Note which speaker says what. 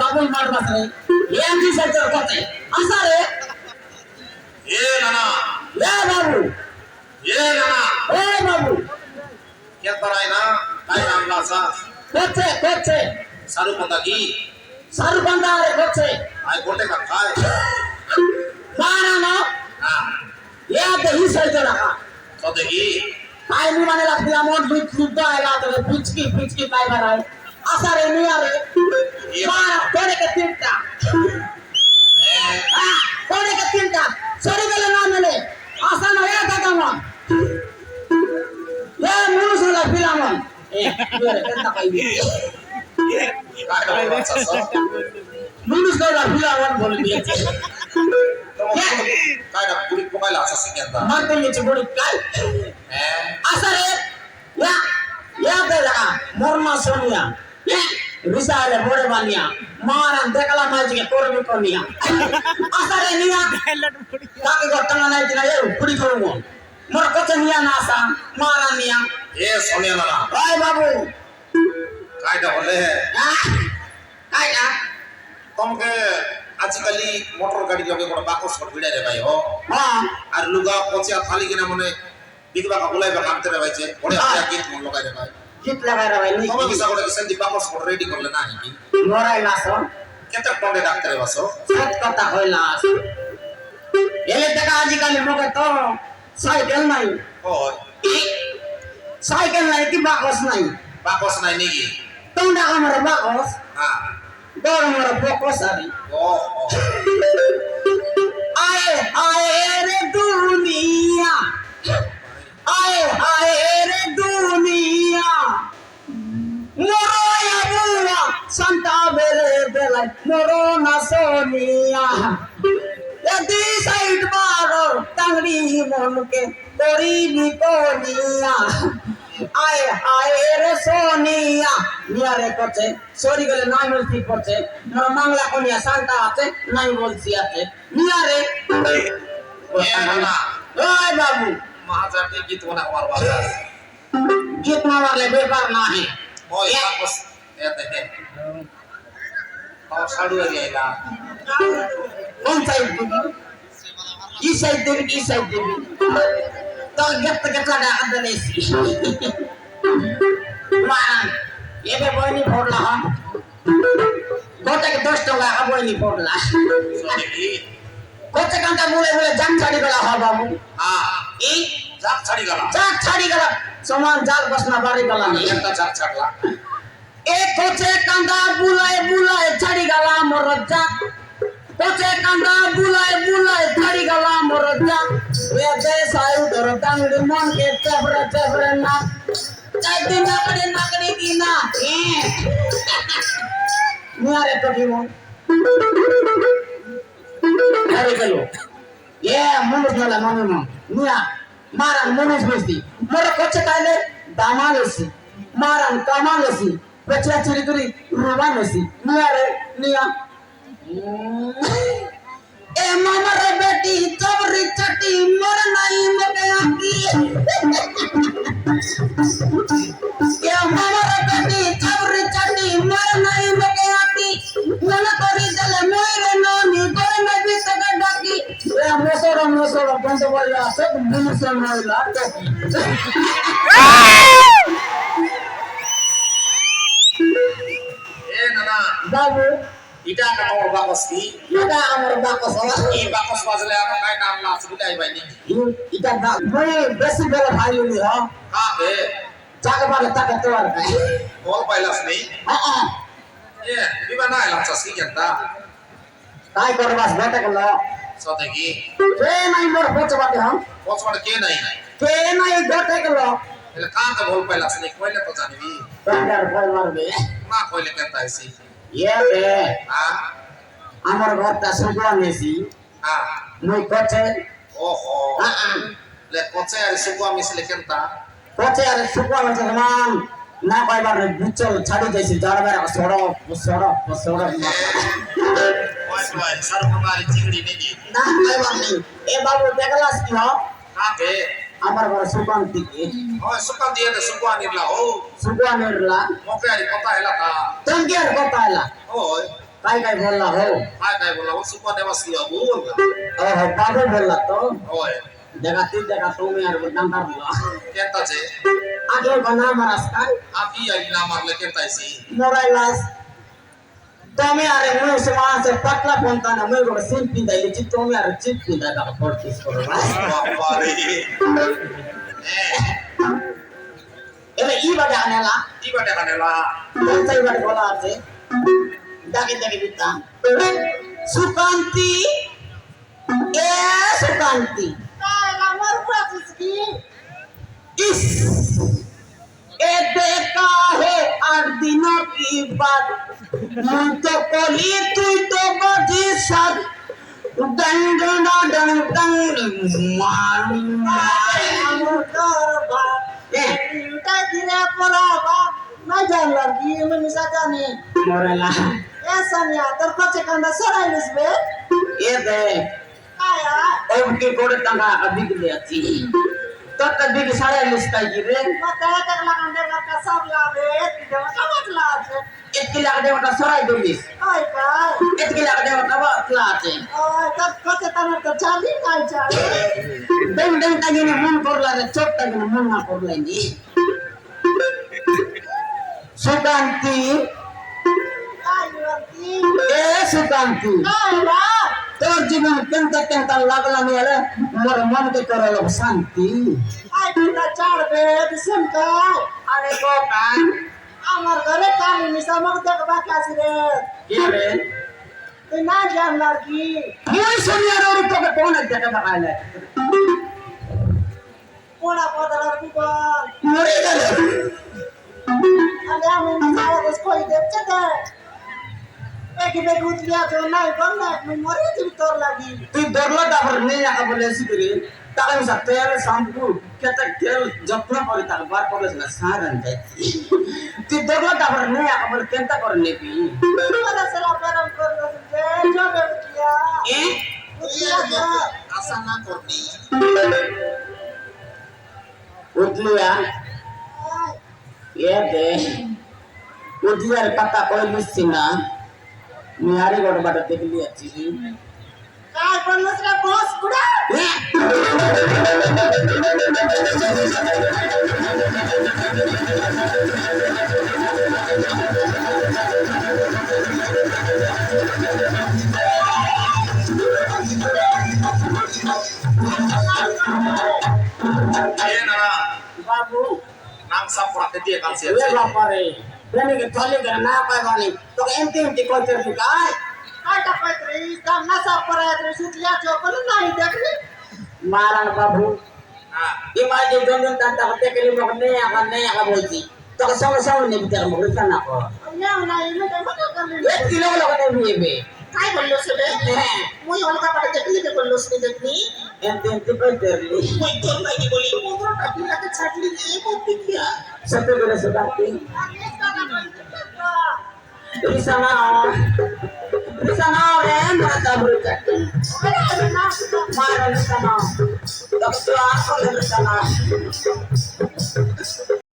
Speaker 1: double ಮಾಡ್ತಾರೆ ಏನ್ size ಕೊತ್ತೆ ಅಸಾರೆ
Speaker 2: ಏನನ
Speaker 1: ಯಾ ಬಾಬು
Speaker 2: ಏನನ
Speaker 1: ಏ ಬಾಬು
Speaker 2: ಕೆತ್ತರಾಯನ ಕಾಯಿ ನಾಮಲಾಸ
Speaker 1: ಕೊಚ್ಚೆ
Speaker 2: ಸಾರು ಬಂದಾಗಿ
Speaker 1: ಸಾರು ಬಂದಾರೆ ಕೊಚ್ಚೆ
Speaker 2: ಆಯ್ ಕೋಟೆ का काय
Speaker 1: ಕಾರಣ ಯಾಕೆ ಈ ಸೈಜ್
Speaker 2: ಸೋದಗಿ
Speaker 1: काय मी म्हणाला तिला मोठ दूध सुद्धा आला तर पिचकी काय कराय असा रे मी अरे कोणे का तिंटा कोणे का तिंटा सरी गेले ना मले असा ना या दादा मग या मुनुसला फिरा मग त्यांना काही
Speaker 2: काय वाचास
Speaker 1: मुनुसला फिरा मग बोलून द्यायचे
Speaker 2: काय ना पुरी पोकायला असं सिकेंदा
Speaker 1: मारतेची गोडी काय असा रे या दादा मोरमा सोनिया विशाले बोरे बानिया मारन देखला माजी कोरबी कोनिया आसारे निया ताके गटंगा नाही तिला ये पुडी करू मोर कच निया नासा मारन निया
Speaker 2: ए सोनिया नाना
Speaker 1: ओय बाबू
Speaker 2: काय दा बोले
Speaker 1: काय का
Speaker 2: तुमके आजकली मोटर गाड़ी लगे बड़ बाकस पर भिड़े रे भाई हो
Speaker 1: हां
Speaker 2: और लुगा पोचिया खाली किना मने बिदबा का बुलाई बा काम करे भाई छे बड़े अच्छा गीत मन लगाय रे भाई
Speaker 1: गीत लगाय रे भाई नहीं
Speaker 2: तमे किसा गोटे संदि बाकस पर रेडी करले नाही की
Speaker 1: मोराई नासो
Speaker 2: केते टंडे डाक्टर बसो
Speaker 1: सत कथा होइला एले तका आजकली मोके तो साइकिल नाही
Speaker 2: होय
Speaker 1: साइकिल नाही की बाकस नाही
Speaker 2: बाकस नाही निगी
Speaker 1: तोंडा हमर बाकस
Speaker 2: हां
Speaker 1: दोर हमर बाकस आरी
Speaker 2: ओ
Speaker 1: आए आए रे दुनिया आए आए रे दुनिया मोरो या बुआ संता बेले बेला मोरो ना सोनिया यदि साइड मारो तंगड़ी मन के तोरी भी कोनिया आए आए रे सोनिया नियारे करছে সরি গেলে না মিলতি করছে মোর বাংলা কোনিয়া শান্তা আছে নাই বলছি আছে নিয়ারে
Speaker 2: ए नाना
Speaker 1: ओए बाबू
Speaker 2: महाजाती गीत बना हमार बाबा
Speaker 1: गीत मारले बेकार ना है
Speaker 2: होय बाकस येते है और साडू गेला
Speaker 1: कौन साइड देवी ई साइड देवी की साइड देवी तो गत्त लगा अंदनेसी मान ये बे बोनी फोड़ला हम गोटे के 10 टका बोनी फोड़ला
Speaker 2: सोनेगी
Speaker 1: गोटे कांटा मुले मुले जाम छाड़ी गला हा बाबू
Speaker 2: हां
Speaker 1: ई
Speaker 2: जाक छाड़ी गला
Speaker 1: जाक छाड़ी गला समान जाल बसना बारी गला नहीं
Speaker 2: एकटा जाक छाड़ला
Speaker 1: एक कोचे कांदा बुलाए छाड़ी गला मोर जाक कोचे कांदा बुलाए छाड़ी गला मोर जाक ये देश आयु धर टांगड़ी मन के चबरे ना चाइती नाकड़ी की ना नियारे तो जीवो अरे चलो ये मुनुस नला मम्मी निया मारन मुनुस बेस्ती मोर कोचे काले दामालेसी मारन कामालेसी बच्चा चिरी रुवानेसी नियारे निया ए मामा रे बेटी चबरी चटी मर नहीं मके आकी ए मामा रे बेटी चबरी चटी मर नहीं मके आकी नन करी दले मोरे नानी तोरे में भी तक डाकी ए मोसोरो बंद बोला सब मुनुस नला तो
Speaker 2: ए नाना
Speaker 1: बाबू
Speaker 2: इटा का और बाकस की
Speaker 1: इटा हमर बाकस होला
Speaker 2: ई बाकस बाजले आ काय नाम ला सुलाई भाई नी
Speaker 1: इटा दा मैं बेसी बेला भाई नी हो
Speaker 2: का बे
Speaker 1: जाके बारे तक तोर
Speaker 2: बोल पाइलास नहीं
Speaker 1: हां
Speaker 2: ए बिबा ना आला ससी केंता
Speaker 1: काय करबास बेटा के लो
Speaker 2: सोतेगी
Speaker 1: के नहीं मोर पोच बाटे हम
Speaker 2: पोचवड़ के नहीं
Speaker 1: के नहीं बेटा के लो
Speaker 2: એટલે કાં તો બોલ પાइलास नहीं कोइले तो जानवी
Speaker 1: पंडर बोल मार दे
Speaker 2: ना कोइले केंता ऐसी
Speaker 1: ये बे
Speaker 2: हां
Speaker 1: আমার ঘরটা শুকুয়া নিয়েছি
Speaker 2: হ্যাঁ
Speaker 1: মুই কচে
Speaker 2: ওহো লে কোচে আর সুকুয়া মিশলে কেনতা
Speaker 1: কচে আর শুকুয়া নিয়েছে মান না কয়বার বিচল ছাড়ি যাইছি যার বেড়া সড়ক সড়ক সড়ক
Speaker 2: ওই ওই সরবমারি চিংড়ি নেকি
Speaker 1: না কয়বার নেই এ বাবু দেখলাস কি হ
Speaker 2: কাকে
Speaker 1: আমার ঘর সুকান্তি
Speaker 2: ওই সুকান দিয়ে দে সুকুয়া নিলা ও
Speaker 1: শুকুয়া নিরলা
Speaker 2: মোকে আর কথা হেলা তা
Speaker 1: তুমি আর কথা এলা
Speaker 2: ওই
Speaker 1: কাই কাই বললা হো
Speaker 2: কাই কাই বলা ও সুকুয়া দেবা সিয়া বল
Speaker 1: ওহ বাবু বললা তো
Speaker 2: ওই
Speaker 1: দেখা তুমি আর নাম্বার বলা
Speaker 2: কেনতা যে
Speaker 1: আগে বানা মারাস কাই
Speaker 2: আপি আর না মারলে কেনতাইছি
Speaker 1: মোরাইলাস তুমি আরে মুই সমাজ পাতলা বনতা না মুই গোটা সিল পিন্দাই লিছি তুমি আর চিপ পিন্দা কা পড়তিস করো
Speaker 2: বাবারে
Speaker 1: এলে ই বাদে আনেলা
Speaker 2: কি বাটে কানেলা
Speaker 1: কোনটাই বাদে বলা আছে ডাকে ডাকে বিতা সুকান্তি এ সুকান্তি
Speaker 3: তাই আমার পুরাছিস কি
Speaker 1: इस ए देखा है 8 दिनों की बात मैं तो कोली तू तो बजी साथ डंग ना डंग डंग मार
Speaker 3: আমার দরবা তাই দিলে পড়াবা না জানলাম কি আমি মিশা জানি
Speaker 1: मोरेला
Speaker 3: এ সামিয়া তোর কাছে কান্দা সরাই নিসবে
Speaker 1: ये दे
Speaker 3: আয়া
Speaker 1: ओए उनके गोड़े तंगा अभी के लिए अच्छी तो तभी के सारे लिस्टा की रे
Speaker 3: মাথা টাকলা কান্দে का सब लावे দিতে সমাজ লাছে
Speaker 1: इतके लागदे वटा सराय दोलिस
Speaker 3: ওই কাই
Speaker 1: इतके लागदे वटा बतला আছে
Speaker 3: ওই তোর কাছে তার তো চালি নাই চালি
Speaker 1: डंग डंग तागी ने मन करला रे चोट तागी ने मन ना करला नी सुकांती
Speaker 3: তাই বলতি
Speaker 1: ए सुकांती
Speaker 3: আয়া
Speaker 1: তোর জীবন কেনতা কেনতা লাগলা নি আরে মোর মন কে করল শান্তি
Speaker 3: আই পিতা চাড়বে দিছেন কাই
Speaker 1: আরে গো কান
Speaker 3: আমার ঘরে কালি মিশা মগ দেখবা কাছি রে
Speaker 1: কি রে
Speaker 3: তুই না জানলার কি
Speaker 1: মুই সোনিয়া রে তোকে কোন দেখা দেখাইলে
Speaker 3: পোড়া পদরার বিগল
Speaker 1: মরে গেল
Speaker 3: আরে আমি সারা দেশ কই দেখছে দে একি বে গুতলিয়া তো নাই বল না আমি মরে দিবি তোর লাগি
Speaker 1: তুই দরলা তারপর নেই আকা বলে শিখরি তাকে মিশা তেল শ্যাম্পু কেতে তেল যত্ন করে তাকে বার করে না সারান যায় তুই দরলা তারপর নেই আকা বলে কেনতা করে নেবি
Speaker 3: তোরা সারা গরম করে দে যাবে উঠিয়া
Speaker 1: এ
Speaker 3: উঠিয়া যা
Speaker 2: আশা না করনি
Speaker 1: উঠলিয়া ये दे उदियार पता कोई लिस्सी ना मियारी गोड़ बाटा देख लिया अच्छी
Speaker 3: काय बनलस रे बॉस बुडा
Speaker 2: এ না
Speaker 1: बाबू
Speaker 2: নাম সাপ পড়াতে দিয়ে কাছে
Speaker 1: ये बापा रे बेने के थली कर ना पाए बानी तो एमटी एमटी कोई कर दी काय
Speaker 3: काय टाकत रे काम ना साफ करायत रे सुतलिया चोकल नाही देखली
Speaker 1: मारन बाबू
Speaker 2: হ্যাঁ
Speaker 1: ये मार जो दोन दोन तंता होते के लिए मगने आका बोलती तो संग संग ने भीतर मगरे ना को
Speaker 3: ना नाही मी काय मत करली
Speaker 1: ये किलो लगने भी बे
Speaker 3: काय बोललोस रे मुई हलका पडे देखली के बोललोस नी देखली
Speaker 1: एमटी एमटी कोई कर ली
Speaker 3: मुई तोर नाही बोली मोदरा टाकली के छाटली ए बोलती क्या
Speaker 1: सत्य करे सुदाती Risana रे माता बुरकट मारा risana तब तो आंखों में risana